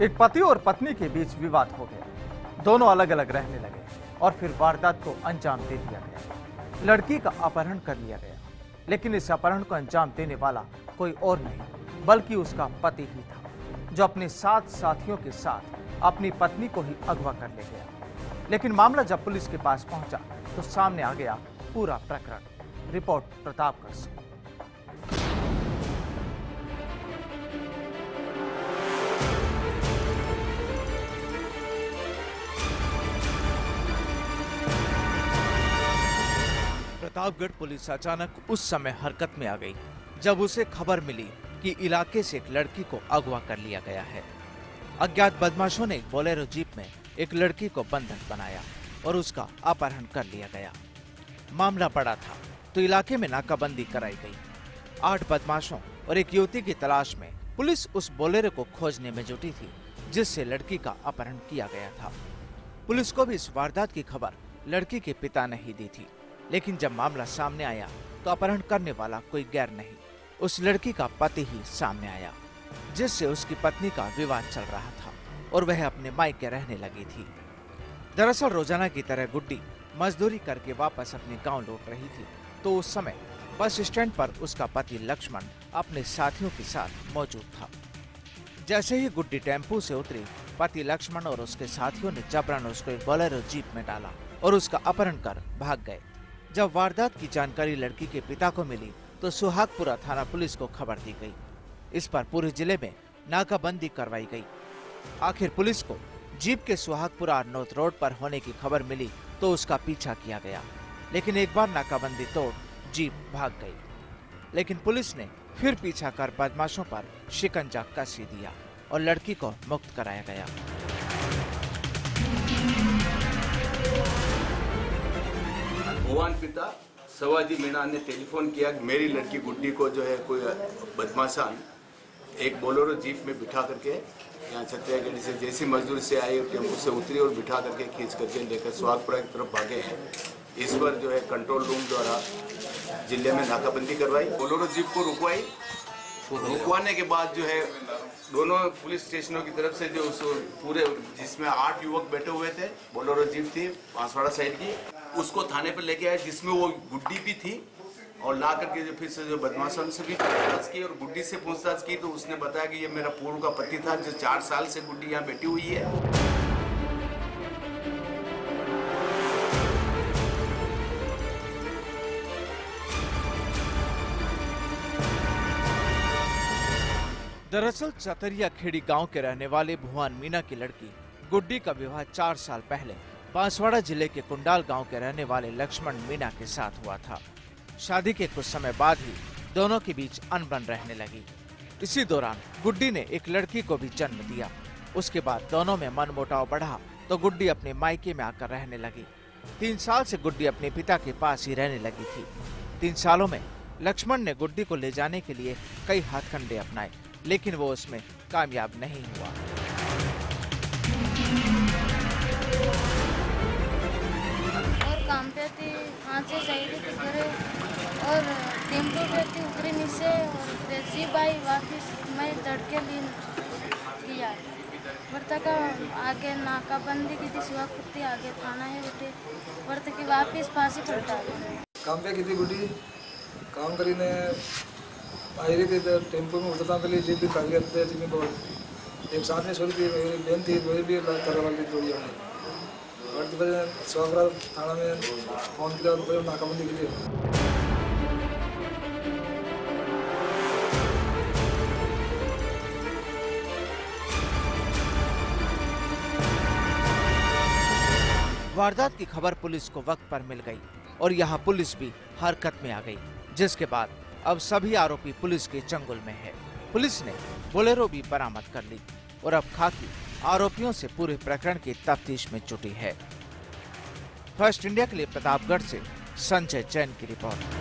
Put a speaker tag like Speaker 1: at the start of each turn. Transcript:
Speaker 1: एक पति और पत्नी के बीच विवाद हो गया। दोनों अलग अलग रहने लगे और फिर वारदात को अंजाम दे दिया गया। लड़की का अपहरण कर लिया गया, लेकिन इस अपहरण को अंजाम देने वाला कोई और नहीं बल्कि उसका पति ही था, जो अपने 7 साथियों के साथ अपनी पत्नी को ही अगवा कर ले गया। लेकिन मामला जब पुलिस के पास पहुंचा तो सामने आ गया पूरा प्रकरण। रिपोर्ट प्रतापगढ़ से। प्रतापगढ़ पुलिस अचानक उस समय हरकत में आ गई जब उसे खबर मिली कि इलाके से एक लड़की को अगवा कर लिया गया है। अज्ञात बदमाशों ने एक बोलेरो जीप में एक लड़की को बंधक बनाया और उसका अपहरण कर लिया गया। मामला बड़ा था तो इलाके में नाकाबंदी कराई गई। 8 बदमाशों और एक युवती की तलाश में पुलिस उस बोलेरो को खोजने में जुटी थी जिससे लड़की का अपहरण किया गया था। पुलिस को भी इस वारदात की खबर लड़की के पिता ने ही दी थी, लेकिन जब मामला सामने आया तो अपहरण करने वाला कोई गैर नहीं, उस लड़की का पति ही सामने आया, जिससे उसकी पत्नी का विवाद चल रहा था और वह अपने मायके रहने लगी थी। दरअसल रोजाना की तरह गुड्डी मजदूरी करके वापस अपने गांव लौट रही थी तो उस समय बस स्टैंड पर उसका पति लक्ष्मण अपने साथियों के साथ मौजूद था। जैसे ही गुड्डी टेम्पू से उतरी, पति लक्ष्मण और उसके साथियों ने जबरन उसको एक बोलेरो जीप में डाला और उसका अपहरण कर भाग गए। जब वारदात की जानकारी लड़की के पिता को मिली तो सुहागपुरा थाना पुलिस को खबर दी गई। इस पर पूरे जिले में नाकाबंदी करवाई गई। आखिर पुलिस को जीप के सुहागपुरा नॉर्थ रोड पर होने की खबर मिली तो उसका पीछा किया गया, लेकिन एक बार नाकाबंदी तोड़ जीप भाग गई। लेकिन पुलिस ने फिर पीछा कर बदमाशों पर शिकंजा कस ही दिया और लड़की को मुक्त कराया गया।
Speaker 2: भगवान पिता सवाजी मीणा ने टेलीफोन किया कि मेरी लड़की गुड्डी को जो है कोई बदमाशान एक बोलेरो जीप में बिठा करके यहाँ छत्तीसगढ़ से जैसी मजदूर से आई टेम्पो से उतरी और बिठा करके खींच करके लेकर सुहागपुरा की तरफ भागे हैं। इस पर जो है कंट्रोल रूम द्वारा जिले में नाकाबंदी करवाई, बोलेरो जीप को रुकवाई। रुकवाने के बाद जो है दोनों पुलिस स्टेशनों की तरफ से जो उस पूरे जिसमें 8 युवक बैठे हुए थे, बोलेरो जीप थी बांसवाड़ा साइड की, उसको थाने पर लेके आए जिसमें वो गुड्डी भी थी और ला करके जो फिर से जो बदमाशों से भी पूछताछ की और गुड्डी से पूछताछ की तो उसने बताया कि ये मेरा पूर्व का पति था जो 4 साल से गुड्डी यहाँ बैठी हुई है।
Speaker 1: दरअसल चतरिया खेड़ी गांव के रहने वाले भुवन मीणा की लड़की गुड्डी का विवाह 4 साल पहले बांसवाड़ा जिले के कुंडाल गांव के रहने वाले लक्ष्मण मीणा के साथ हुआ था। शादी के कुछ समय बाद ही दोनों के बीच अनबन रहने लगी। इसी दौरान गुड्डी ने एक लड़की को भी जन्म दिया। उसके बाद दोनों में मनमुटाव बढ़ा तो गुड्डी अपने मायके में आकर रहने लगी। 3 साल से गुड्डी अपने पिता के पास ही रहने लगी थी। 3 सालों में लक्ष्मण ने गुड्डी को ले जाने के लिए कई हथकंडे अपनाए, लेकिन वो उसमें कामयाब नहीं हुआ।
Speaker 3: और काम पे थी, हाथ से चाहिए थी घरे और टेम्पो पे थी उतरी नीचे और जीप आई वापिस मैं तड़के लीन किया। वर्ता का आगे नाकाबंदी की थी, सुहागपुर थी, आगे थाना है बेटे, वर्ता की वापिस फांसी पलटा।
Speaker 4: काम पे की थी गुड्डी, काम करी ने आई रही थी तो टेम्पो में उतरता के लिए जीप भी भाग गया थी। बहुत एक साथ में छोड़ी थी, मेरी बहन थी, वही भी करवा ली थोड़ी हमें। और तो फिर सुहागपुरा थाना में फोन किया और नाकाबंदी की थी।
Speaker 1: वारदात की खबर पुलिस को वक्त पर मिल गई और यहाँ पुलिस भी हरकत में आ गई, जिसके बाद अब सभी आरोपी पुलिस के चंगुल में है। पुलिस ने बोलेरो भी बरामद कर ली और अब खाकी आरोपियों से पूरे प्रकरण की तफ्तीश में जुटी है। फर्स्ट इंडिया के लिए प्रतापगढ़ से संजय जैन की रिपोर्ट।